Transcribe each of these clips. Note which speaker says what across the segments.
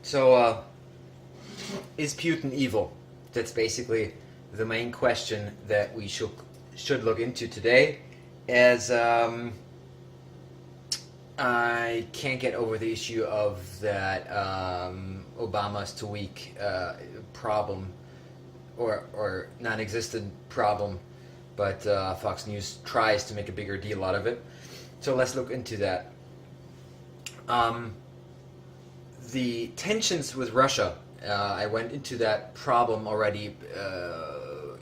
Speaker 1: So, is Putin evil? That's basically the main question that we should look into today, as I can't get over the issue of that Obama's too weak problem, or non-existent problem, but Fox News tries to make a bigger deal out of it. So let's look into that. The tensions with Russia, I went into that problem already,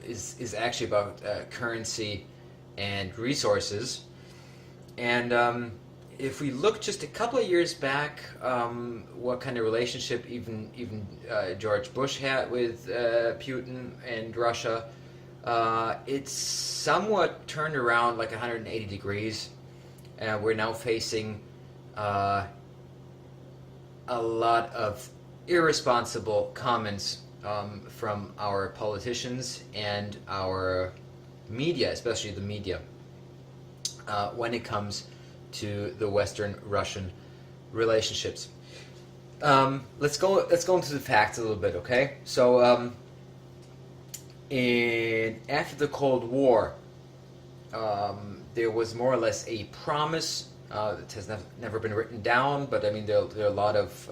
Speaker 1: is actually about currency and resources. And if we look just a couple of years back, what kind of relationship even George Bush had with Putin and Russia, it's somewhat turned around like 180 degrees. We're now facing a lot of irresponsible comments from our politicians and our media, especially the media, when it comes to the Western-Russian relationships. Let's go into the facts a little bit, okay? So, after the Cold War, there was more or less a promise. It has never been written down, but I mean there are a lot of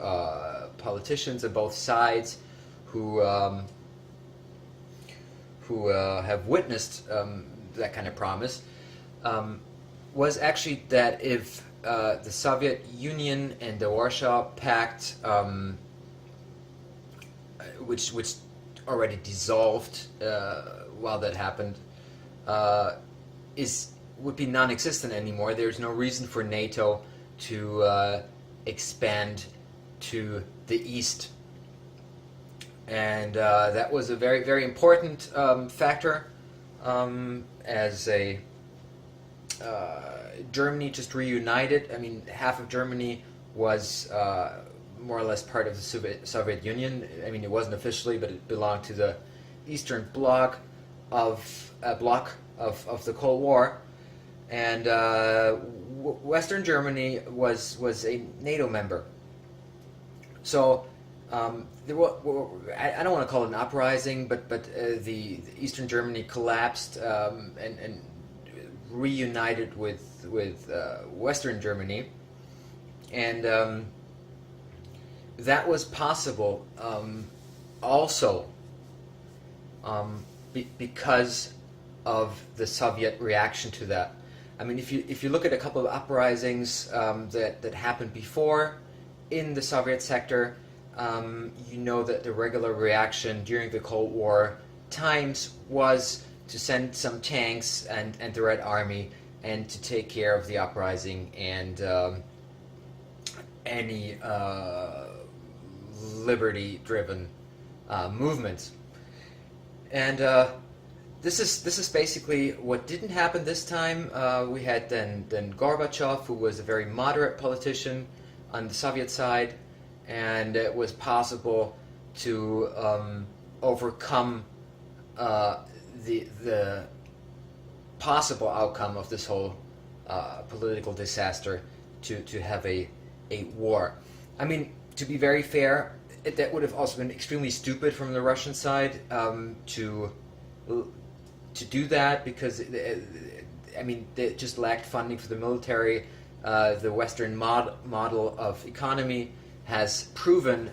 Speaker 1: politicians on both sides who have witnessed that kind of promise. Was actually that if the Soviet Union and the Warsaw Pact, which already dissolved while that happened, would be non-existent anymore. There's no reason for NATO to expand to the east, and that was a very, very important factor, as Germany just reunited. I mean, half of Germany was more or less part of the Soviet Union. I mean, it wasn't officially, but it belonged to the Eastern Bloc of the Cold War. And Western Germany was a NATO member. So there I don't want to call it an uprising, but the Eastern Germany collapsed and reunited with Western Germany, and that was possible also because of the Soviet reaction to that. I mean, if you look at a couple of uprisings that happened before in the Soviet sector, you know that the regular reaction during the Cold War times was to send some tanks and the Red Army and to take care of the uprising and any liberty-driven movements. And this is basically what didn't happen this time. We had then Gorbachev, who was a very moderate politician on the Soviet side, and it was possible to overcome the possible outcome of this whole political disaster to have a war. I mean, to be very fair, that would have also been extremely stupid from the Russian side to do that, because I mean they just lacked funding for the military. The Western model of economy has proven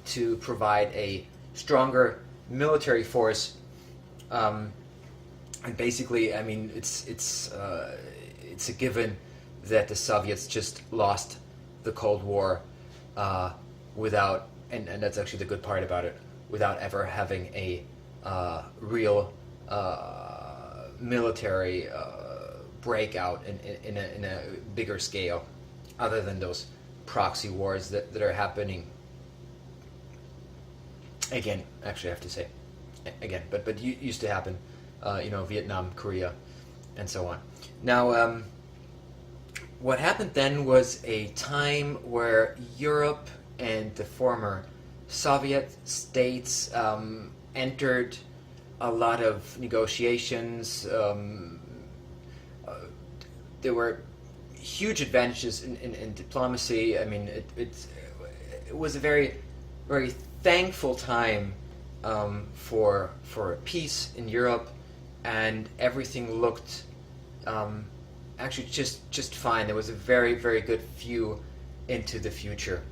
Speaker 1: to provide a stronger military force, and basically, I mean, it's a given that the Soviets just lost the Cold War without, and that's actually the good part about it, without ever having a real military breakout in a bigger scale, other than those proxy wars that are happening. Again, actually, I have to say, again, but used to happen, Vietnam, Korea, and so on. Now, what happened then was a time where Europe and the former Soviet states entered a lot of negotiations. There were huge advantages in diplomacy. I mean, it was a very very thankful time for peace in Europe, and everything looked actually just fine. There was a very, very good view into the future.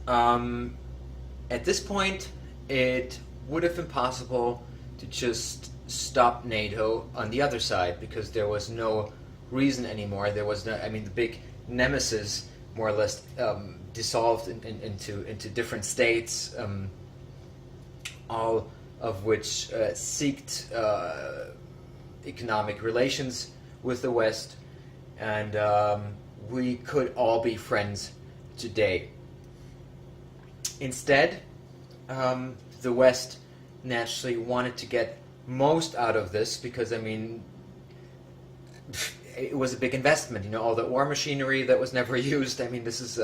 Speaker 1: At this point, it would have been possible to just stop NATO on the other side, because there was no reason anymore. There was no, I mean, the big nemesis more or less dissolved into different states, all of which seeked economic relations with the West, and we could all be friends today. Instead, the West naturally wanted to get most out of this, because, I mean, it was a big investment, you know, all the war machinery that was never used. I mean, this is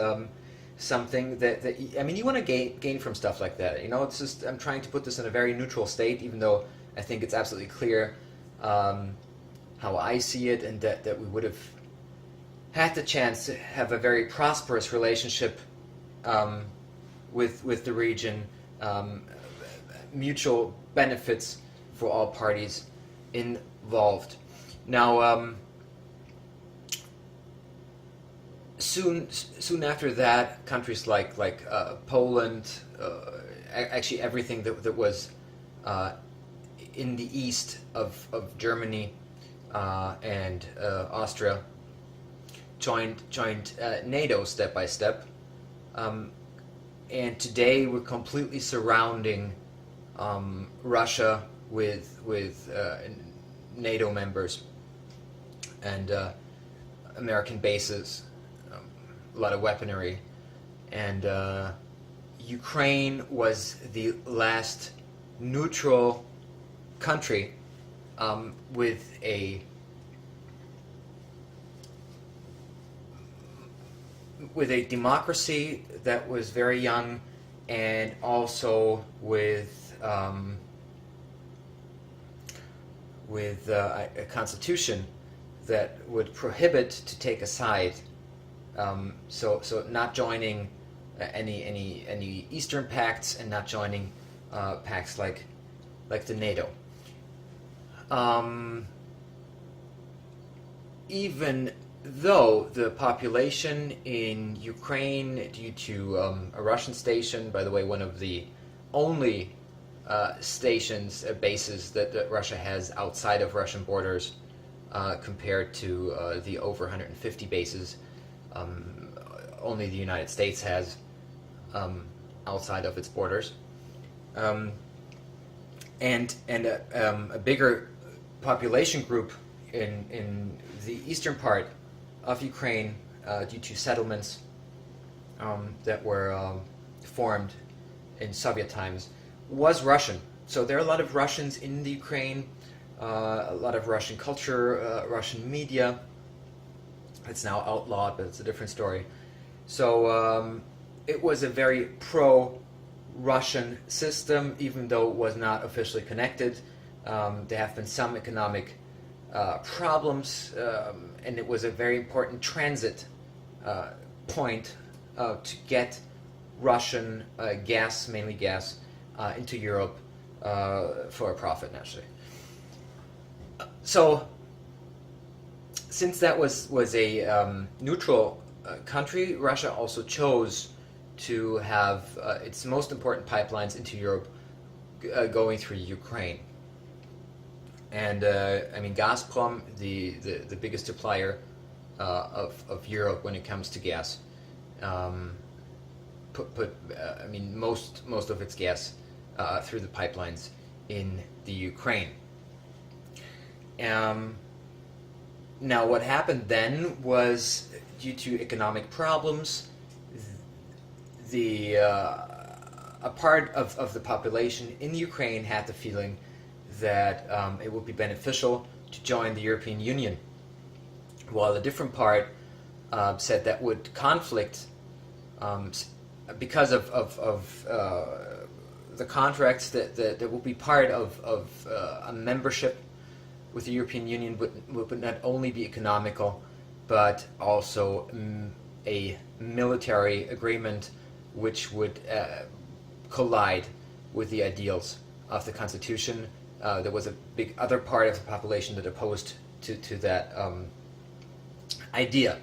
Speaker 1: something that I mean, you want to gain from stuff like that. You know, it's just, I'm trying to put this in a very neutral state, even though I think it's absolutely clear how I see it, and that we would have had the chance to have a very prosperous relationship with the region, mutual benefits for all parties involved. Now, soon after that, countries like Poland, actually everything that was in the east of Germany and Austria joined NATO step by step, and today we're completely surrounding Russia with NATO members and American bases, a lot of weaponry, and Ukraine was the last neutral country with a democracy that was very young, and also with a constitution that would prohibit to take a side. So not joining any Eastern pacts, and not joining pacts like the NATO. Even though the population in Ukraine, due to a Russian station, by the way, one of the only bases that Russia has outside of Russian borders, compared to the over 150 bases only the United States has outside of its borders, and a bigger population group in the eastern part of Ukraine, due to settlements that were formed in Soviet times, was Russian. So there are a lot of Russians in the Ukraine, a lot of Russian culture, Russian media. It's now outlawed, but it's a different story. So it was a very pro-Russian system, even though it was not officially connected. There have been some economic problems, and it was a very important transit point to get Russian gas, mainly gas, into Europe for a profit, naturally. So, since that was a neutral country, Russia also chose to have its most important pipelines into Europe going through Ukraine. And I mean, Gazprom, the biggest supplier of Europe when it comes to gas, I mean, most of its gas through the pipelines in the Ukraine. Now, what happened then was, due to economic problems, a part of the population in Ukraine had the feeling that it would be beneficial to join the European Union, while a different part said that would conflict because of the contracts that will be part of a membership with the European Union would not only be economical, but also a military agreement which would collide with the ideals of the Constitution. There was a big other part of the population that opposed to that idea.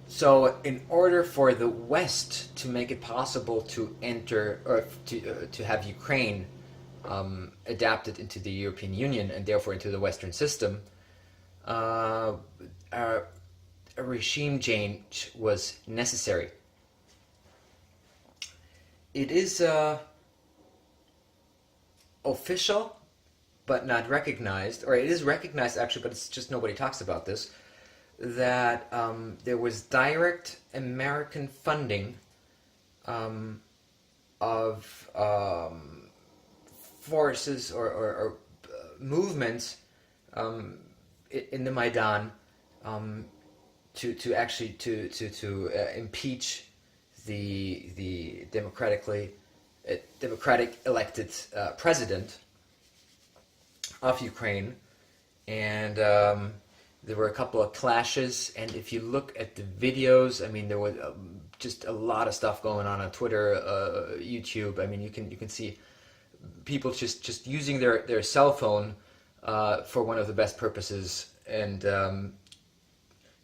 Speaker 1: So, in order for the West to make it possible to enter or to have Ukraine adapted into the European Union and therefore into the Western system, a regime change was necessary. It is official, but not recognized, or it is recognized actually, but it's just nobody talks about this, that there was direct American funding of forces or movements in the Maidan to actually impeach the democratic elected president of Ukraine, and there were a couple of clashes. And if you look at the videos, I mean, there was just a lot of stuff going on Twitter, YouTube. I mean, you can see people just using their cell phone for one of the best purposes, and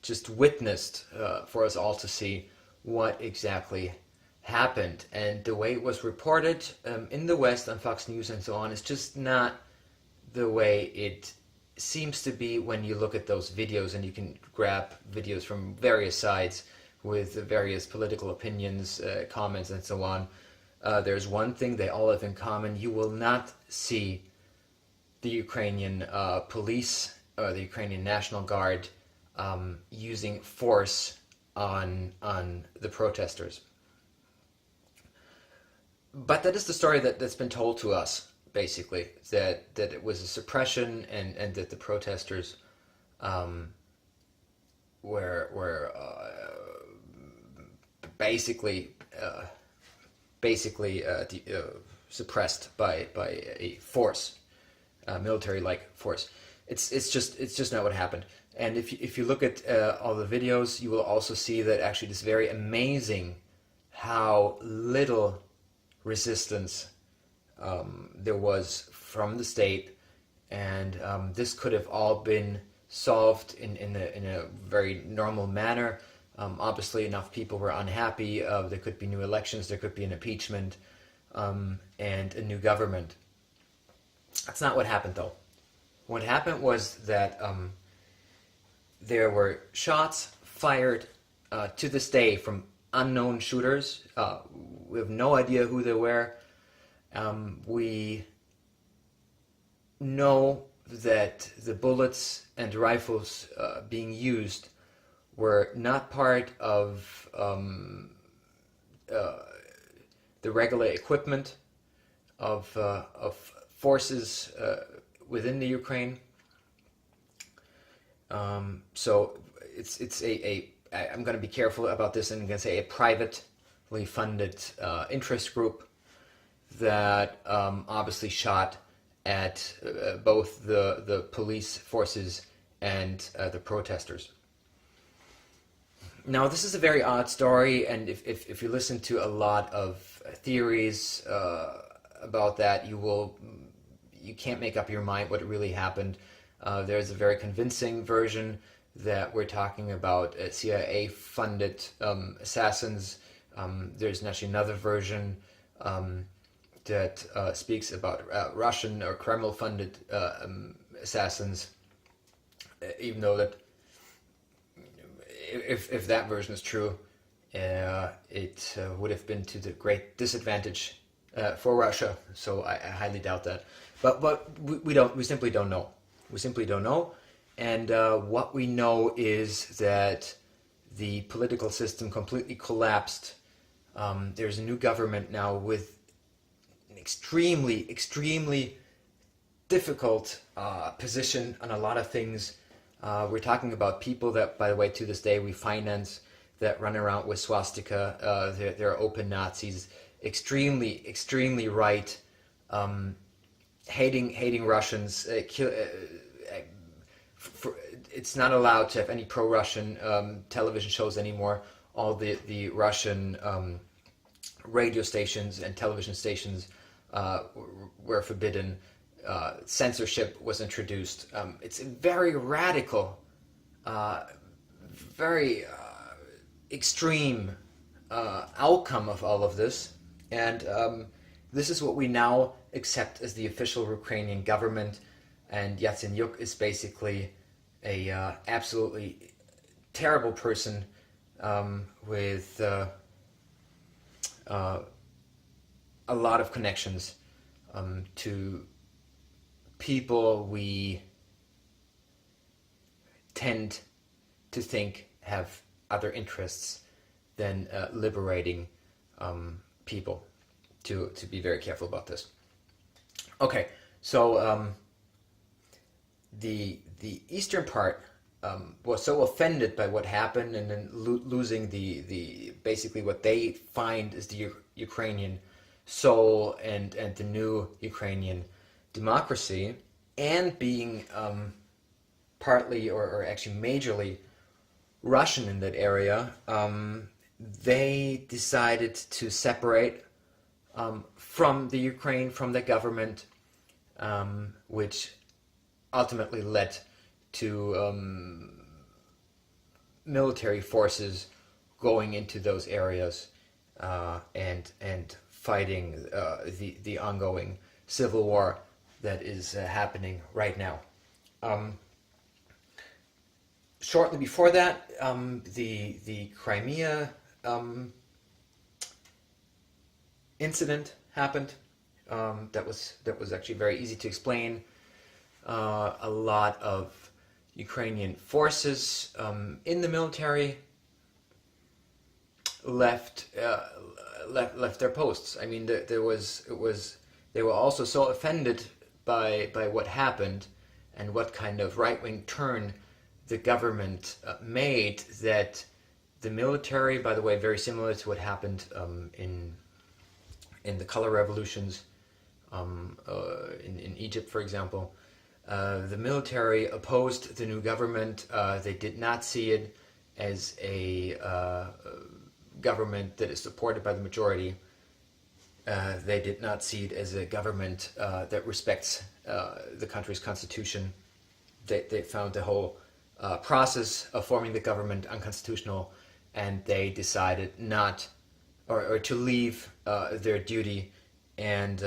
Speaker 1: just witnessed for us all to see what exactly happened. And the way it was reported in the West on Fox News and so on is just not the way it seems to be when you look at those videos, and you can grab videos from various sides with various political opinions, comments, and so on. There's one thing they all have in common: you will not see the Ukrainian police or the Ukrainian National Guard using force on the protesters. But that is the story that's been told to us, basically, that it was a suppression, and that the protesters were basically suppressed by a force, military-like force. It's just not what happened. And if you look at all the videos, you will also see that actually it's very amazing how little resistance there was from the state, and this could have all been solved in a very normal manner. Obviously, enough people were unhappy. There could be new elections, there could be an impeachment, and a new government. That's not what happened, though. What happened was that there were shots fired to this day from unknown shooters. We have no idea who they were. We know that the bullets and rifles being used were not part of the regular equipment of forces within the Ukraine. So it's I'm going to be careful about this, and I'm going to say a privately funded interest group that obviously shot at both the police forces and the protesters. Now, this is a very odd story, and if you listen to a lot of theories about that, you can't make up your mind what really happened. There's a very convincing version that we're talking about CIA-funded assassins. There's actually another version that speaks about Russian or Kremlin-funded assassins, even though that if that version is true, it would have been to the great disadvantage for Russia. So I highly doubt that. But we simply don't know. We simply don't know. And what we know is that the political system completely collapsed. There's a new government now with an extremely difficult position on a lot of things. We're talking about people that, by the way, to this day we finance, that run around with swastika. They're open Nazis, extremely right, hating Russians. It's not allowed to have any pro-Russian television shows anymore. all the Russian radio stations and television stations were forbidden. Censorship was introduced. It's a very radical, very extreme outcome of all of this, and this is what we now accept as the official Ukrainian government. And Yatsenyuk is basically a absolutely terrible person with a lot of connections to people we tend to think have other interests than liberating people. To be very careful about this. Okay, so the eastern part was so offended by what happened, and then losing the basically what they find is the Ukrainian soul and the new Ukrainian democracy, and being partly or actually majorly Russian in that area, they decided to separate from the Ukraine, from the government, which ultimately led to military forces going into those areas and fighting the ongoing civil war that is happening right now. Shortly before that, the Crimea incident happened. That was actually very easy to explain. A lot of Ukrainian forces in the military left their posts. I mean, they were also so offended by what happened and what kind of right-wing turn the government made, that the military, by the way, very similar to what happened in the color revolutions in Egypt, for example, the military opposed the new government. They did not see it as a government that is supported by the majority. They did not see it as a government that respects the country's constitution. They found the whole process of forming the government unconstitutional, and they decided not or to leave their duty and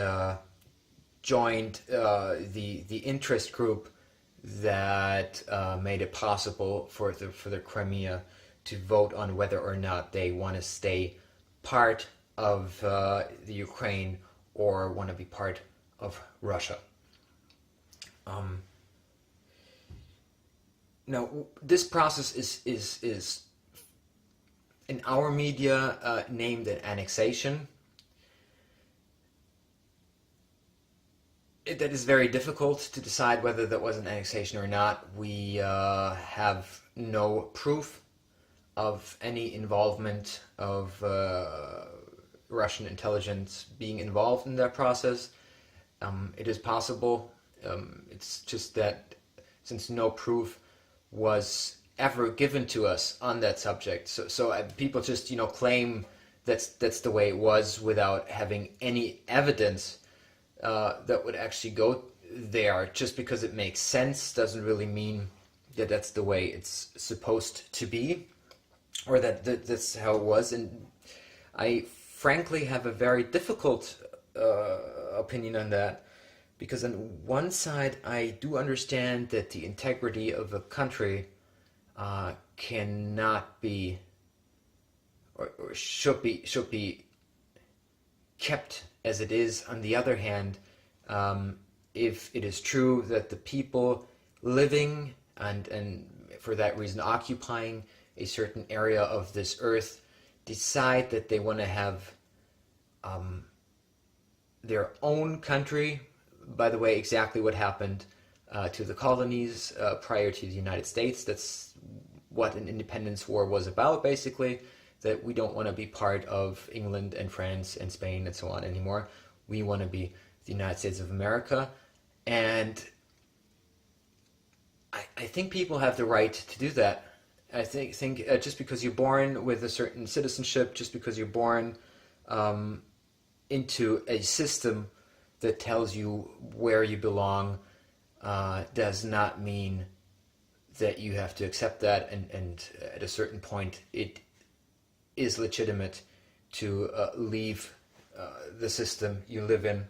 Speaker 1: joined the interest group that made it possible for the Crimea to vote on whether or not they want to stay part of the Ukraine or want to be part of Russia. Now, this process is in our media named an annexation. That is very difficult to decide whether that was an annexation or not. We have no proof of any involvement of Russian intelligence being involved in that process. It is possible. It's just that since no proof was ever given to us on that subject, so people just claim that's the way it was without having any evidence that would actually go there. Just because it makes sense doesn't really mean that that's the way it's supposed to be, or that's how it was. And I frankly have a very difficult opinion on that, because on one side I do understand that the integrity of a country cannot be or should be kept as it is. On the other hand, if it is true that the people living and for that reason occupying a certain area of this earth decide that they want to have their own country, by the way, exactly what happened to the colonies prior to the United States. That's what an independence war was about, basically, that we don't want to be part of England and France and Spain and so on anymore. We want to be the United States of America. And I think people have the right to do that. I think just because you're born with a certain citizenship, just because you're born into a system that tells you where you belong, does not mean that you have to accept that, and at a certain point it is legitimate to leave the system you live in,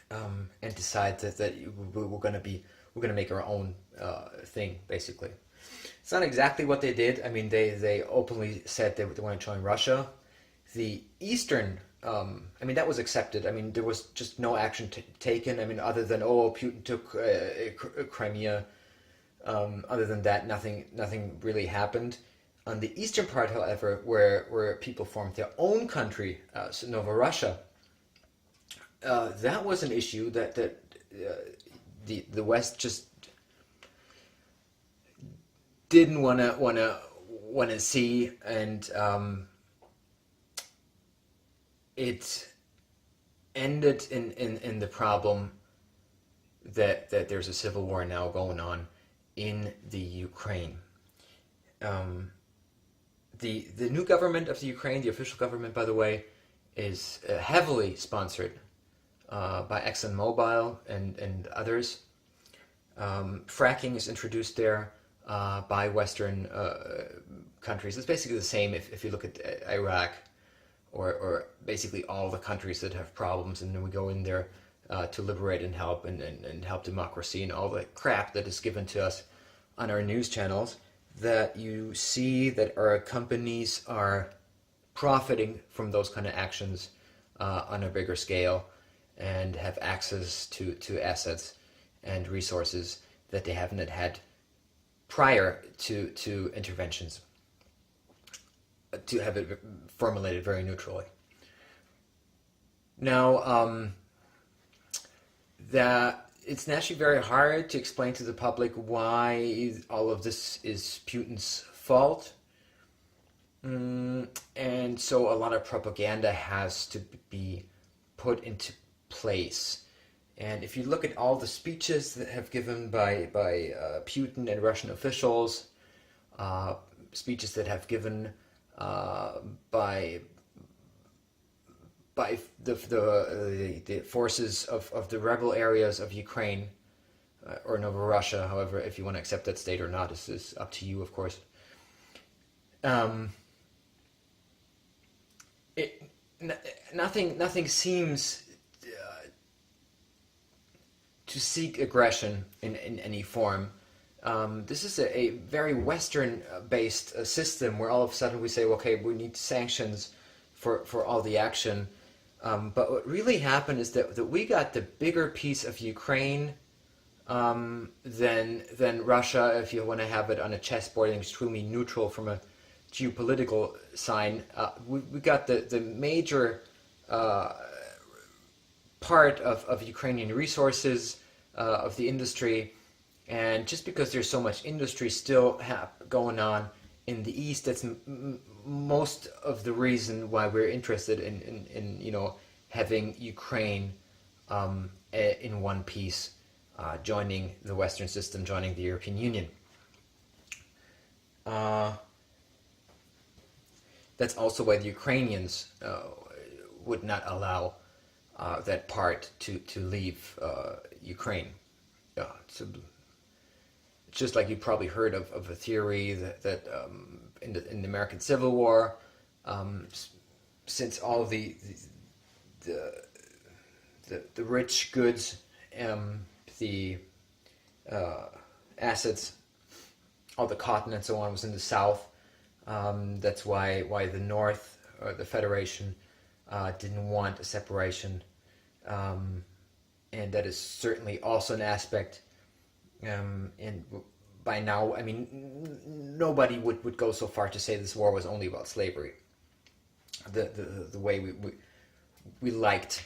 Speaker 1: and decide that we're gonna make our own thing, basically. It's not exactly what they did. I mean, they openly said they want to join Russia. The Eastern, I mean, that was accepted. I mean, there was just no action taken. I mean, other than, oh, Putin took Crimea. Other than that, nothing really happened. On the eastern part, however, where people formed their own country, so Russia, that was an issue that the West just didn't wanna see, and it ended in the problem that there's a civil war now going on in the Ukraine. The new government of the Ukraine, the official government, by the way, is heavily sponsored by ExxonMobil and others. Fracking is introduced there by Western countries. It's basically the same if you look at Iraq or basically all the countries that have problems, and then we go in there to liberate and help democracy and all the crap that is given to us on our news channels, that you see that our companies are profiting from those kind of actions on a bigger scale, and have access to assets and resources that they haven't had prior to interventions, to have it formulated very neutrally. Now, that it's naturally very hard to explain to the public why all of this is Putin's fault. And so a lot of propaganda has to be put into place. And if you look at all the speeches that have given by Putin and Russian officials, speeches that have given by the forces of the rebel areas of Ukraine, or Russia, however, if you want to accept that state or not, is up to you, of course. Nothing seems to seek aggression in any form. This is a very Western-based system where all of a sudden we say, okay, we need sanctions for all the action. But what really happened is that we got the bigger piece of Ukraine than Russia, if you want to have it on a chessboard and extremely neutral from a geopolitical sign. We got the major part of Ukrainian resources, of the industry, and just because there's so much industry still going on in the East, that's most of the reason why we're interested in having Ukraine in one piece, joining the Western system, joining the European Union. That's also why the Ukrainians would not allow that part to leave Ukraine. It's just like you probably heard of a theory that in the American Civil War, since all of the rich goods, the assets, all the cotton and so on was in the South. That's why the North, or the Federation, didn't want a separation, and that is certainly also an aspect. And by now, I mean, nobody would go so far to say this war was only about slavery. The way we liked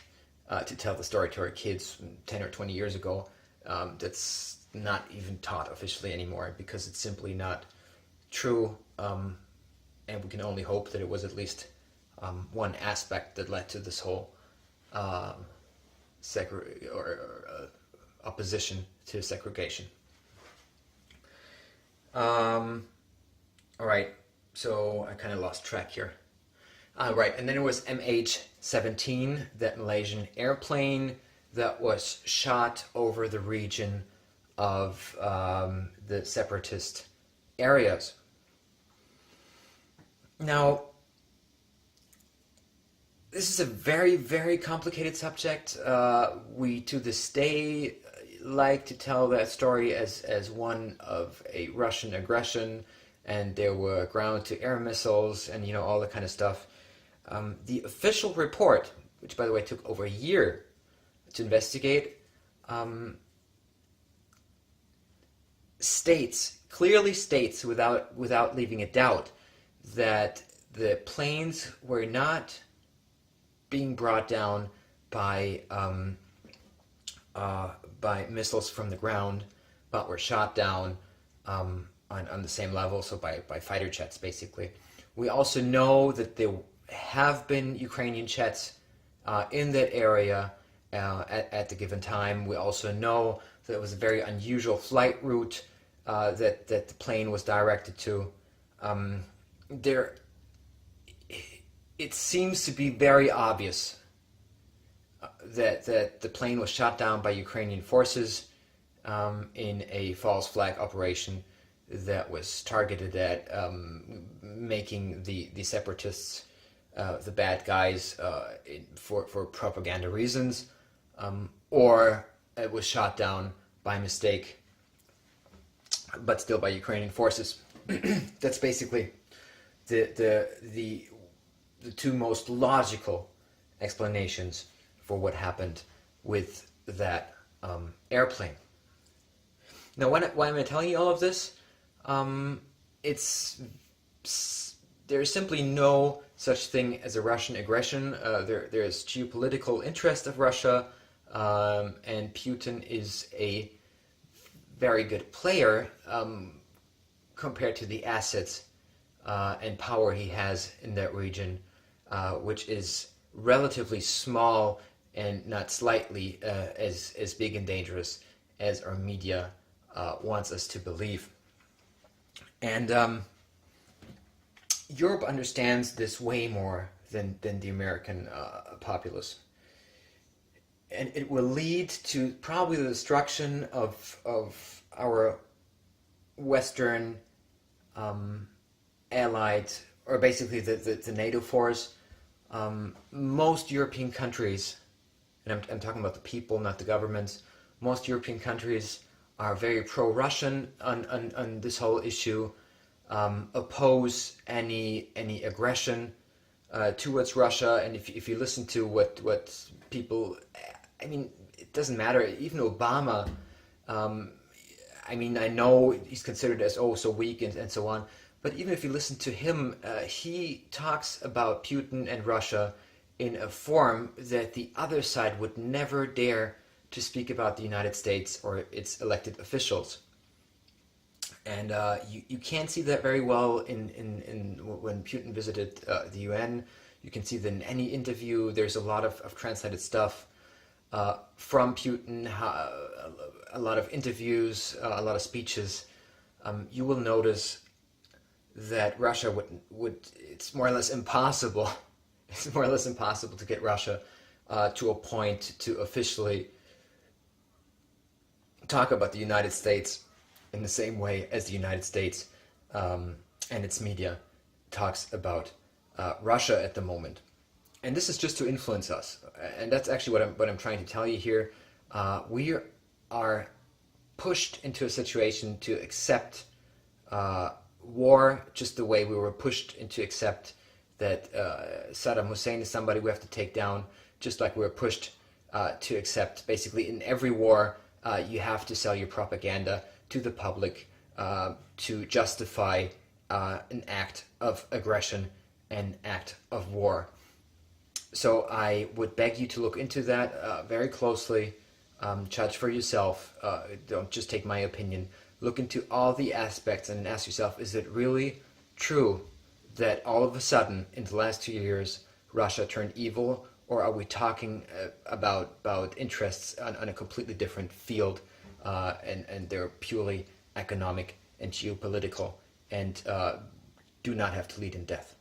Speaker 1: to tell the story to our kids 10 or 20 years ago, that's not even taught officially anymore, because it's simply not true. And we can only hope that it was at least one aspect that led to this whole opposition to segregation. All right, so I kind of lost track here. Right, and then it was MH17, that Malaysian airplane that was shot over the region of the separatist areas. Now, this is a very, very complicated subject. We, to this day, like to tell that story as one of a Russian aggression, and there were ground-to-air missiles, and all that kind of stuff. The official report, which by the way took over a year to investigate, clearly states without leaving a doubt that the planes were not being brought down by missiles from the ground, but were shot down on the same level, so by fighter jets, basically. We also know that there have been Ukrainian jets in that area at the given time. We also know that it was a very unusual flight route that the plane was directed to. It seems to be very obvious that the plane was shot down by Ukrainian forces in a false flag operation that was targeted at making the separatists the bad guys for propaganda reasons, or it was shot down by mistake, but still by Ukrainian forces. That's basically the two most logical explanations for what happened with that airplane. Now, why am I telling you all of this? There's simply no such thing as a Russian aggression. There's geopolitical interest of Russia, and Putin is a very good player compared to the assets and power he has in that region, which is relatively small and not slightly as big and dangerous as our media wants us to believe. And Europe understands this way more than the American populace. And it will lead to probably the destruction of our Western allied, or basically the NATO force. Most European countries, and I'm talking about the people, not the governments, most European countries are very pro-Russian on this whole issue, oppose any aggression towards Russia. And if you listen to what people, I mean, it doesn't matter. Even Obama, I mean, I know he's considered as so weak and so on, but even if you listen to him, he talks about Putin and Russia in a form that the other side would never dare to speak about the United States or its elected officials. And you can see that very well in when Putin visited the UN. You can see that in any interview, there's a lot of translated stuff from Putin, a lot of interviews, a lot of speeches. You will notice that Russia would it's more or less impossible. It's more or less impossible to get Russia to a point to officially talk about the United States in the same way as the United States and its media talks about Russia at the moment. And this is just to influence us. And that's actually what I'm trying to tell you here. We are pushed into a situation to accept war just the way we were pushed into accept that Saddam Hussein is somebody we have to take down, just like we were pushed to accept basically in every war you have to sell your propaganda to the public to justify an act of aggression, an act of war. So I would beg you to look into that very closely, judge for yourself, don't just take my opinion. Look into all the aspects and ask yourself, is it really true that all of a sudden, in the last 2 years, Russia turned evil? Or are we talking about interests on a completely different field, and they're purely economic and geopolitical? And do not have to lead in death.